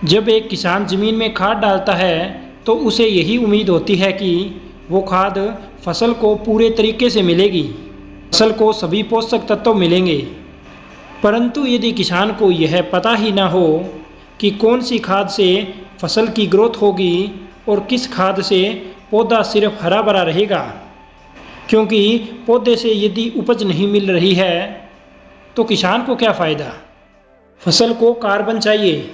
जब एक किसान ज़मीन में खाद डालता है तो उसे यही उम्मीद होती है कि वो खाद फसल को पूरे तरीके से मिलेगी, फसल को सभी पोषक तत्व मिलेंगे। परंतु यदि किसान को यह पता ही ना हो कि कौन सी खाद से फसल की ग्रोथ होगी और किस खाद से पौधा सिर्फ हरा भरा रहेगा, क्योंकि पौधे से यदि उपज नहीं मिल रही है तो किसान को क्या फ़ायदा। फसल को कार्बन चाहिए,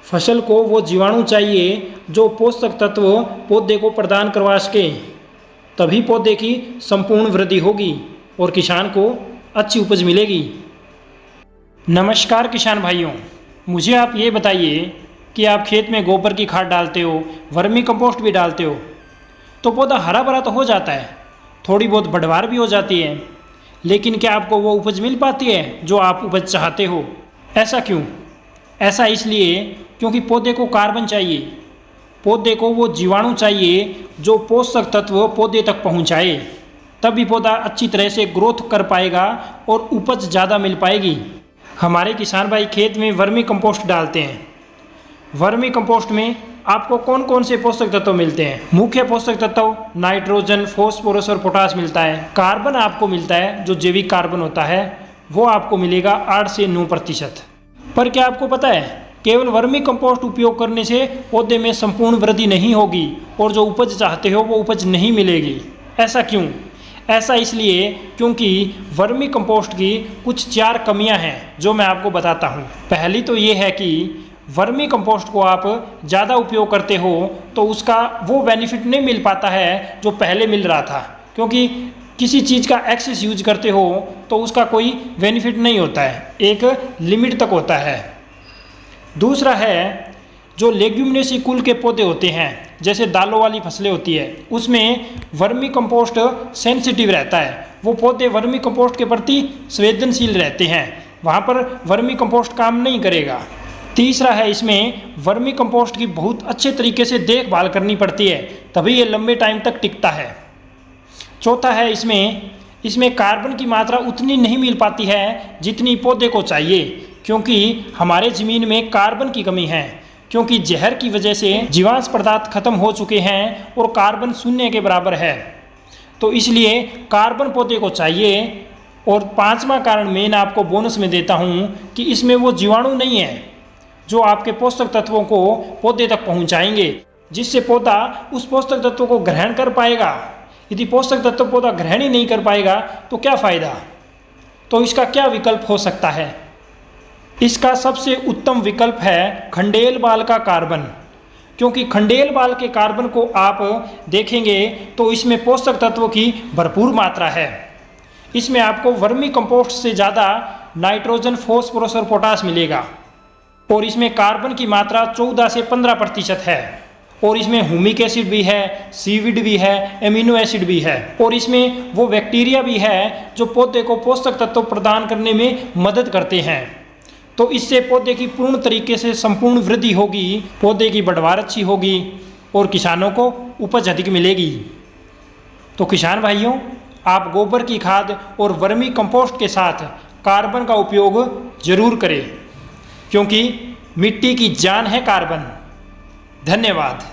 फसल को वो जीवाणु चाहिए जो पोषक तत्व पौधे को प्रदान करवा सके, तभी पौधे की संपूर्ण वृद्धि होगी और किसान को अच्छी उपज मिलेगी। नमस्कार किसान भाइयों, मुझे आप ये बताइए कि आप खेत में गोबर की खाद डालते हो, वर्मी कंपोस्ट भी डालते हो, तो पौधा हरा भरा तो हो जाता है, थोड़ी बहुत बढ़वार भी हो जाती है, लेकिन क्या आपको वो उपज मिल पाती है जो आप उपज चाहते हो? ऐसा क्यों? ऐसा इसलिए क्योंकि पौधे को कार्बन चाहिए, पौधे को वो जीवाणु चाहिए जो पोषक तत्व पौधे तक पहुंचाए, तभी पौधा अच्छी तरह से ग्रोथ कर पाएगा और उपज ज़्यादा मिल पाएगी। हमारे किसान भाई खेत में वर्मी कंपोस्ट डालते हैं। वर्मी कंपोस्ट में आपको कौन कौन से पोषक तत्व मिलते हैं? मुख्य पोषक तत्व नाइट्रोजन, फॉस्फोरस और पोटास मिलता है। कार्बन आपको मिलता है, जो जैविक कार्बन होता है वो आपको मिलेगा 8 से 9%। पर क्या आपको पता है, केवल वर्मी कंपोस्ट उपयोग करने से पौधे में संपूर्ण वृद्धि नहीं होगी और जो उपज चाहते हो वो उपज नहीं मिलेगी। ऐसा क्यों? ऐसा इसलिए क्योंकि वर्मी कंपोस्ट की कुछ 4 कमियां हैं जो मैं आपको बताता हूं। पहली तो ये है कि वर्मी कंपोस्ट को आप ज़्यादा उपयोग करते हो तो उसका वो बेनिफिट नहीं मिल पाता है जो पहले मिल रहा था, क्योंकि किसी चीज़ का एक्सेस यूज करते हो तो उसका कोई बेनिफिट नहीं होता है, एक लिमिट तक होता है। दूसरा है, जो लेग्यूमिनेसी कुल के पौधे होते हैं, जैसे दालों वाली फसलें होती है, उसमें वर्मी कंपोस्ट सेंसिटिव रहता है, वो पौधे वर्मी कंपोस्ट के प्रति संवेदनशील रहते हैं, वहाँ पर वर्मी कंपोस्ट काम नहीं करेगा। तीसरा है, इसमें वर्मी कंपोस्ट की बहुत अच्छे तरीके से देखभाल करनी पड़ती है, तभी ये लंबे टाइम तक टिकता है। चौथा है, इसमें कार्बन की मात्रा उतनी नहीं मिल पाती है जितनी पौधे को चाहिए, क्योंकि हमारे ज़मीन में कार्बन की कमी है, क्योंकि जहर की वजह से जीवांश पदार्थ खत्म हो चुके हैं और कार्बन शून्य के बराबर है, तो इसलिए कार्बन पौधे को चाहिए। और 5वां कारण मेन आपको बोनस में देता हूँ कि इसमें वो जीवाणु नहीं है जो आपके पोषक तत्वों को पौधे तक पहुँचाएंगे, जिससे पौधा उस पोषक तत्वों को ग्रहण कर पाएगा। यदि पोषक तत्व पौधा ग्रहण ही नहीं कर पाएगा तो क्या फ़ायदा? तो इसका क्या विकल्प हो सकता है? इसका सबसे उत्तम विकल्प है खंडेल बाल का कार्बन, क्योंकि खंडेल बाल के कार्बन को आप देखेंगे तो इसमें पोषक तत्वों की भरपूर मात्रा है। इसमें आपको वर्मी कंपोस्ट से ज़्यादा नाइट्रोजन, फॉस्फोरस और पोटास मिलेगा, और इसमें कार्बन की मात्रा 14 से 15% है, और इसमें ह्यूमिक एसिड भी है, सीविड भी है, एमिनो एसिड भी है, और इसमें वो बैक्टीरिया भी है जो पौधे को पोषक तत्व प्रदान करने में मदद करते हैं। तो इससे पौधे की पूर्ण तरीके से संपूर्ण वृद्धि होगी, पौधे की बढ़वार अच्छी होगी और किसानों को उपज अधिक मिलेगी। तो किसान भाइयों, आप गोबर की खाद और वर्मी कंपोस्ट के साथ कार्बन का उपयोग जरूर करें, क्योंकि मिट्टी की जान है कार्बन। धन्यवाद।